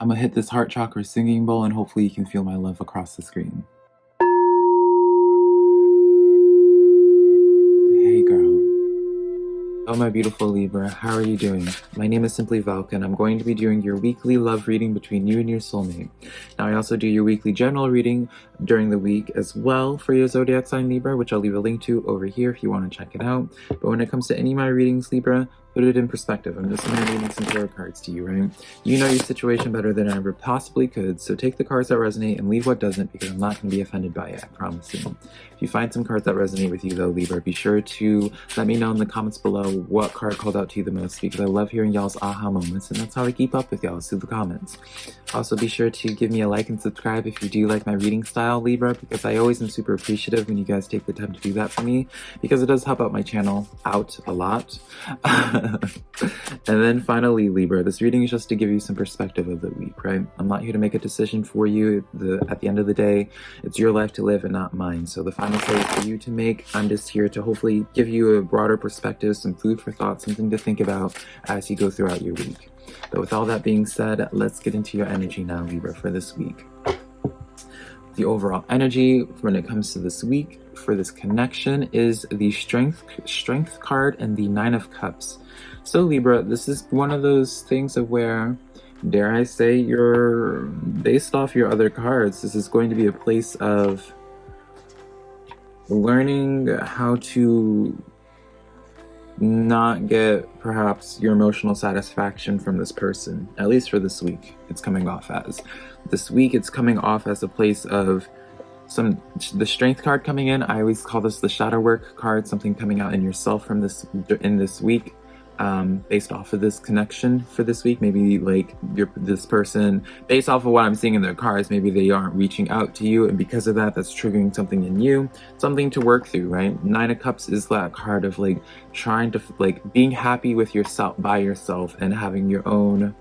I'm gonna hit this heart chakra singing bowl and hopefully you can feel my love across the screen. Hey girl. Oh my beautiful Libra, how are you doing? My name is SimplyVelca and I'm going to be doing your weekly love reading between you and your soulmate. Now I also do your weekly general reading during the week as well for your zodiac sign Libra, which I'll leave a link to over here if you want to check it out. But when it comes to any of my readings Libra, put it in perspective. I'm just going to be reading some tarot cards to you, right? You know your situation better than I ever possibly could, so take the cards that resonate and leave what doesn't because I'm not going to be offended by it, I promise you. If you find some cards that resonate with you though, Libra, be sure to let me know in the comments below what card called out to you the most because I love hearing y'all's aha moments and that's how I keep up with y'all, through the comments. Also be sure to give me a like and subscribe if you do like my reading style, Libra, because I always am super appreciative when you guys take the time to do that for me because it does help out my channel out a lot. And then finally, Libra, this reading is just to give you some perspective of the week, right? I'm not here to make a decision for you. At the end of the day, it's your life to live and not mine. So the final say is for you to make. I'm just here to hopefully give you a broader perspective, some food for thought, something to think about as you go throughout your week. But with all that being said, let's get into your energy now, Libra, for this week. The overall energy when it comes to this week for this connection is the strength card and the Nine of Cups. So Libra, this is one of those things of where, dare I say, you're based off your other cards. This is going to be a place of learning how to not get perhaps your emotional satisfaction from this person, at least for this week. It's coming off as this week. It's coming off as a place of the strength card coming in. I always call this the shadow work card, something coming out in yourself from this week. Based off of this connection for this week, maybe like this person, based off of what I'm seeing in their cards, maybe they aren't reaching out to you, and because of that, that's triggering something in you, something to work through, right? Nine of Cups is that card of like trying to like being happy with yourself, by yourself, and having your own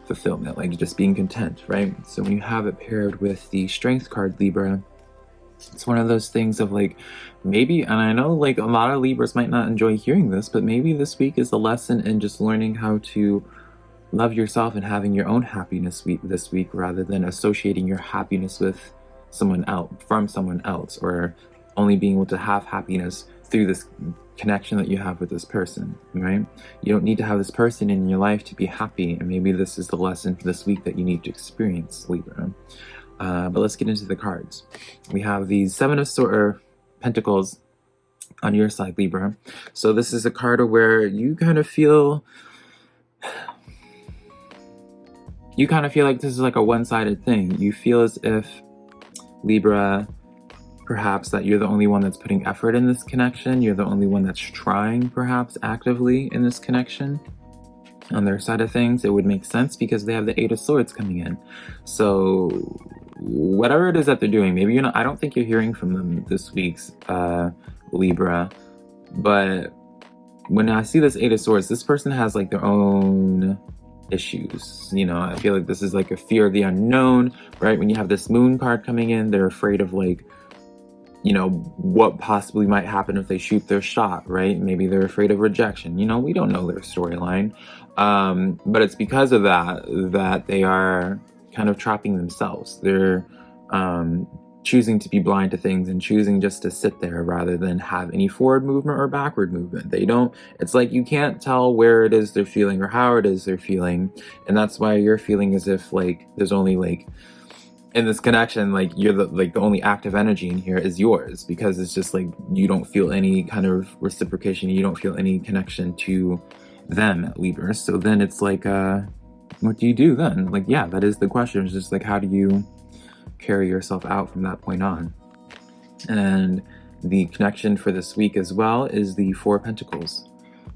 fulfillment, like just being content, right? So when you have it paired with the Strength card, Libra, it's one of those things of like, maybe, and I know like a lot of Libras might not enjoy hearing this, but maybe this week is a lesson in just learning how to love yourself and having your own happiness this week rather than associating your happiness with someone else, from someone else, or only being able to have happiness through this connection that you have with this person, right? You don't need to have this person in your life to be happy, and maybe this is the lesson for this week that you need to experience, Libra. But let's get into the cards. We have the Seven of Pentacles on your side, Libra. So this is a card where you kind of feel like this is like a one-sided thing. You feel as if, Libra, perhaps that you're the only one that's putting effort in this connection. You're the only one that's trying, perhaps, actively in this connection. On their side of things, it would make sense because they have the Eight of Swords coming in. So whatever it is that they're doing, maybe I don't think you're hearing from them this week's Libra, but when I see this Eight of Swords, this person has like their own issues. I feel like this is like a fear of the unknown, right? When you have this Moon card coming in, they're afraid of like, what possibly might happen if they shoot their shot, right? Maybe they're afraid of rejection. We don't know their storyline. But it's because of that they are kind of trapping themselves. They're choosing to be blind to things and choosing just to sit there rather than have any forward movement or backward movement. It's like you can't tell where it is they're feeling or how it is they're feeling. And that's why you're feeling as if like there's only like, in this connection, like you're the only active energy in here is yours, because it's just like you don't feel any kind of reciprocation, you don't feel any connection to them, Libra. So then it's like, what do you do then? Like, yeah, that is the question. It's just like, how do you carry yourself out from that point on? And the connection for this week as well is the Four of Pentacles.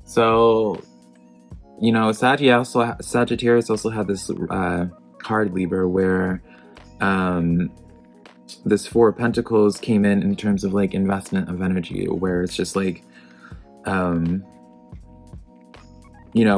So, Sagittarius also had this card, Libra, where this Four of Pentacles came in terms of like investment of energy, where it's just like,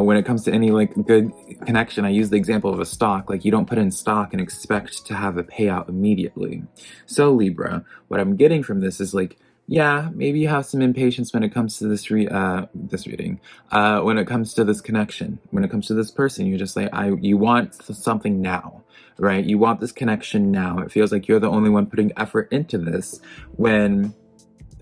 when it comes to any like good connection, I use the example of a stock. Like you don't put in stock and expect to have a payout immediately. So Libra, what I'm getting from this is like, yeah, maybe you have some impatience when it comes to this reading. When it comes to this connection, when it comes to this person, you're just like, you want something now, right? You want this connection now. It feels like you're the only one putting effort into this. When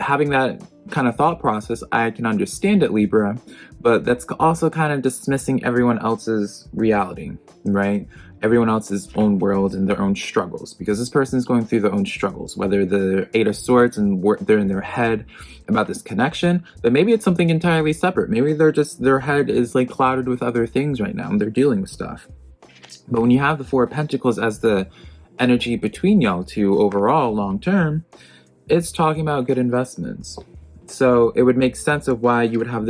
having that kind of thought process, I can understand it, Libra, but that's also kind of dismissing everyone else's reality, right? Everyone else's own world and their own struggles, because this person is going through their own struggles, whether the Eight of Swords and they're in their head about this connection, but maybe it's something entirely separate. Maybe their head is like clouded with other things right now and they're dealing with stuff. But when you have the Four of Pentacles as the energy between y'all two overall long term, it's talking about good investments. So it would make sense of why you would have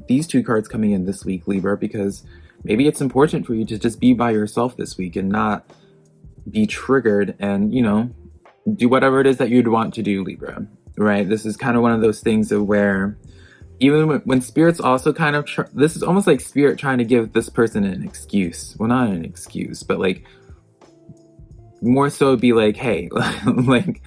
these two cards coming in this week, Libra, because maybe it's important for you to just be by yourself this week and not be triggered and, do whatever it is that you'd want to do, Libra, right? This is kind of one of those things of where even when Spirit's also kind of, this is almost like Spirit trying to give this person an excuse. Well, not an excuse, but like more so be like, hey, like,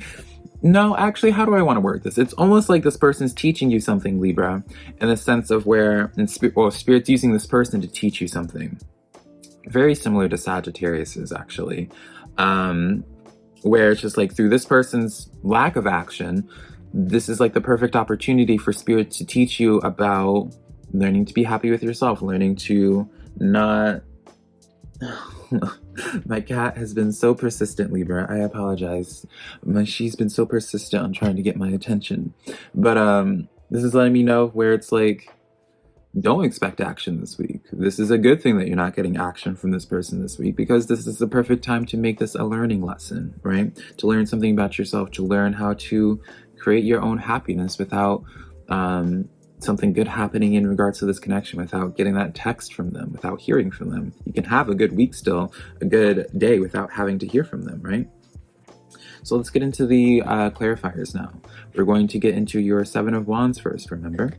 no, actually, how do I want to word this? It's almost like this person's teaching you something, Libra, in the sense of where, Spirit's using this person to teach you something. Very similar to Sagittarius's, actually. Where it's just like through this person's lack of action, this is like the perfect opportunity for Spirit to teach you about learning to be happy with yourself, learning to not... My cat has been so persistent, Libra. I apologize. She's been so persistent on trying to get my attention. But this is letting me know where it's like, don't expect action this week. This is a good thing that you're not getting action from this person this week, because this is the perfect time to make this a learning lesson, right? To learn something about yourself, to learn how to create your own happiness without something good happening in regards to this connection, without getting that text from them, without hearing from them. You can have a good week still, a good day without having to hear from them, right? So let's get into the clarifiers now. We're going to get into your Seven of Wands first, remember?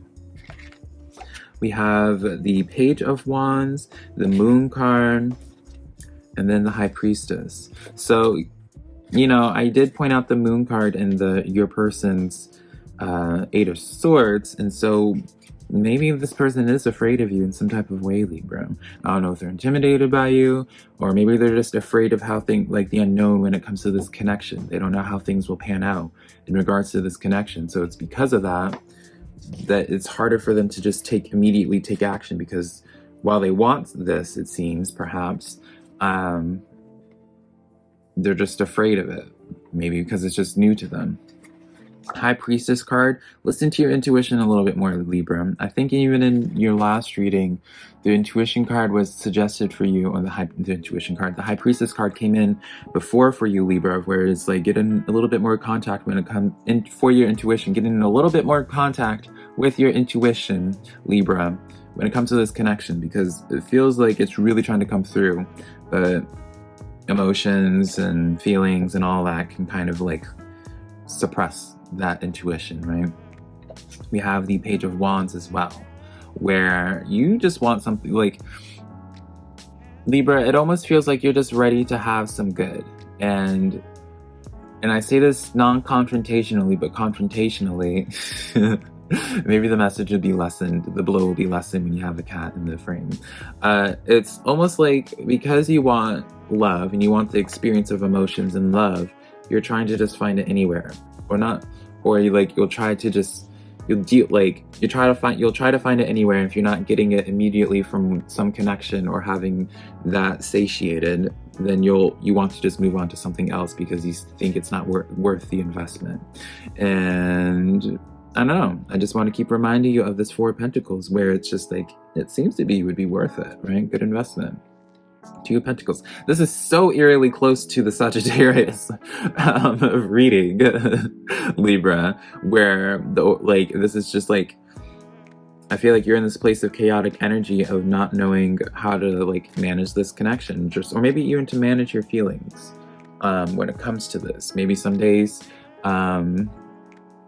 We have the Page of Wands, the Moon card, and then the High Priestess. So, I did point out the Moon card in your person's Eight of Swords, and so maybe this person is afraid of you in some type of way, Libra. I don't know if they're intimidated by you, or maybe they're just afraid of how like the unknown when it comes to this connection. They don't know how things will pan out in regards to this connection. So it's because of that it's harder for them to just immediately take action, because while they want this, it seems, perhaps, they're just afraid of it. Maybe because it's just new to them. High Priestess card, listen to your intuition a little bit more, Libra. I think even in your last reading, the intuition card was suggested for you on the intuition card. The High Priestess card came in before for you, Libra, where it's like getting a little bit more contact when it comes in for your intuition, getting a little bit more contact with your intuition, Libra, when it comes to this connection, because it feels like it's really trying to come through, but emotions and feelings and all that can kind of like suppress that intuition, right? We have the Page of Wands as well, where you just want something like, Libra, it almost feels like you're just ready to have some good. And I say this non-confrontationally, but confrontationally, maybe the message would be lessened, the blow will be lessened when you have the cat in the frame. It's almost like because you want love and you want the experience of emotions and love, you're trying to just find it anywhere, or not, or you'll try to find it anywhere. If you're not getting it immediately from some connection or having that satiated, then you want to just move on to something else because you think it's not worth the investment. And I don't know, I just want to keep reminding you of this Four of Pentacles, where it's just like, it seems to be would be worth it, right? Good investment. Two of Pentacles. This is so eerily close to the Sagittarius reading, Libra, where this is just like, I feel like you're in this place of chaotic energy of not knowing how to manage this connection, or maybe even to manage your feelings when it comes to this. Maybe some days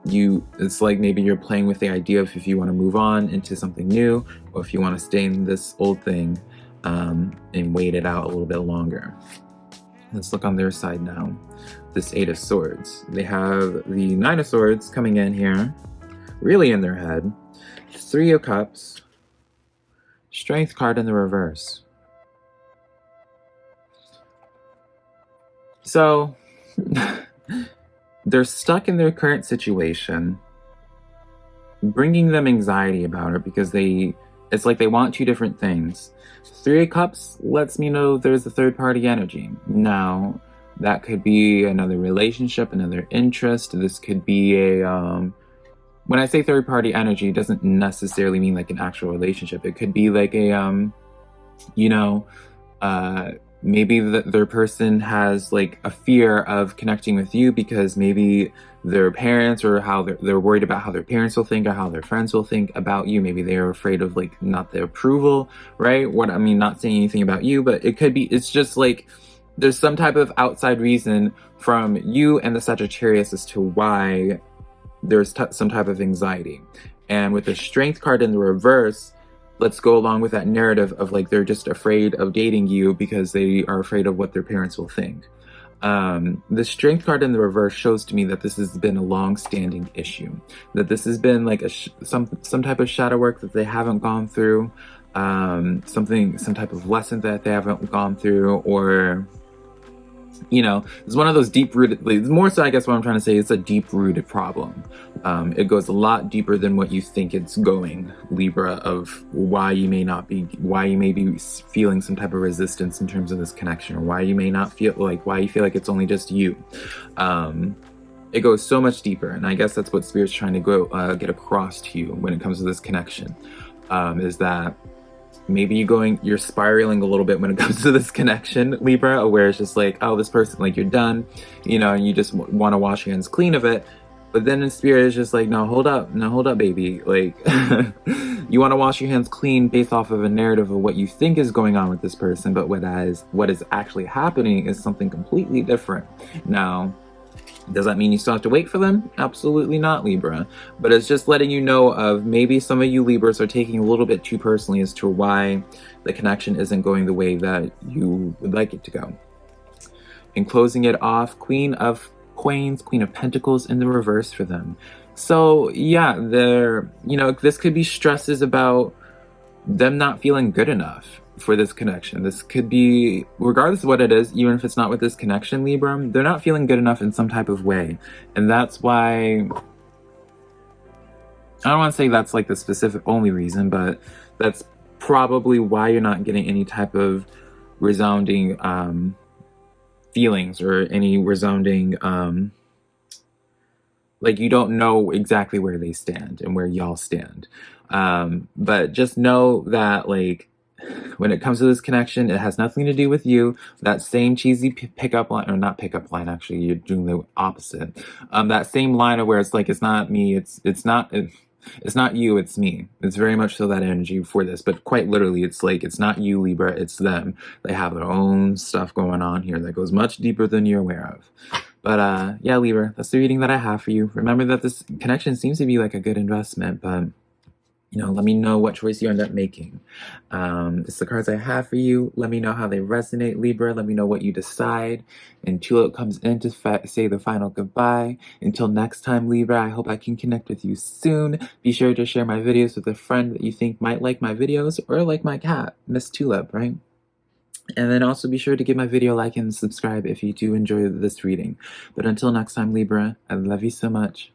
it's like maybe you're playing with the idea of if you want to move on into something new, or if you want to stay in this old thing and wait it out a little bit longer. Let's look on their side now. This Eight of Swords. They have the Nine of Swords coming in here, really in their head. Three of Cups. Strength card in the reverse. So, they're stuck in their current situation, bringing them anxiety about it because it's like they want two different things. Three of Cups lets me know there's a third party energy. Now, that could be another relationship, another interest. This could be a, when I say third party energy, it doesn't necessarily mean like an actual relationship. It could be like a, maybe their person has like a fear of connecting with you because maybe their parents, or how they're worried about how their parents will think or how their friends will think about you. Maybe they're afraid of like not the approval, right? Not saying anything about you, but it could be, it's just like there's some type of outside reason from you and the Sagittarius as to why there's some type of anxiety. And with the Strength card in the reverse, let's go along with that narrative of like they're just afraid of dating you because they are afraid of what their parents will think. The Strength card in the reverse shows to me that this has been a long-standing issue, that this has been like some type of shadow work that they haven't gone through, some type of lesson that they haven't gone through, or it's one of those deep-rooted, more so I guess what I'm trying to say, it's a deep-rooted problem. It goes a lot deeper than what you think it's going, Libra, of why you may be feeling some type of resistance in terms of this connection, or why you feel like it's only just you. It goes so much deeper, and I guess that's what Spirit's trying to get across to you when it comes to this connection, is that maybe you're spiraling a little bit when it comes to this connection, Libra, where it's just like, oh, this person, like, you're done, and you just want to wash your hands clean of it. But then in Spirit is just like, no, hold up, baby. Like, you want to wash your hands clean based off of a narrative of what you think is going on with this person, but what is actually happening is something completely different. Now, does that mean you still have to wait for them? Absolutely not, Libra. But it's just letting you know of maybe some of you Libras are taking a little bit too personally as to why the connection isn't going the way that you would like it to go. And closing it off, Queen of Coins, Queen of Pentacles in the reverse for them. So yeah, this could be stresses about them not feeling good enough for this connection. This could be, regardless of what it is, even if it's not with this connection, Libra, they're not feeling good enough in some type of way. And that's why, I don't want to say that's like the specific only reason, but that's probably why you're not getting any type of resounding feelings, or any resounding, like, you don't know exactly where they stand and where y'all stand. But just know that, like, when it comes to this connection, it has nothing to do with you. That same cheesy pickup line, or not pickup line, actually, you're doing the opposite. That same line of where it's like, it's not me, it's not you, it's me. It's very much so that energy for this, but quite literally, it's like, it's not you, Libra, it's them. They have their own stuff going on here that goes much deeper than you're aware of. But yeah, Libra, that's the reading that I have for you. Remember that this connection seems to be like a good investment, but let me know what choice you end up making. It's the cards I have for you. Let me know how they resonate, Libra. Let me know what you decide. And Tulip comes in to say the final goodbye. Until next time, Libra, I hope I can connect with you soon. Be sure to share my videos with a friend that you think might like my videos, or like my cat, Miss Tulip, right? And then also be sure to give my video a like and subscribe if you do enjoy this reading. But until next time, Libra, I love you so much.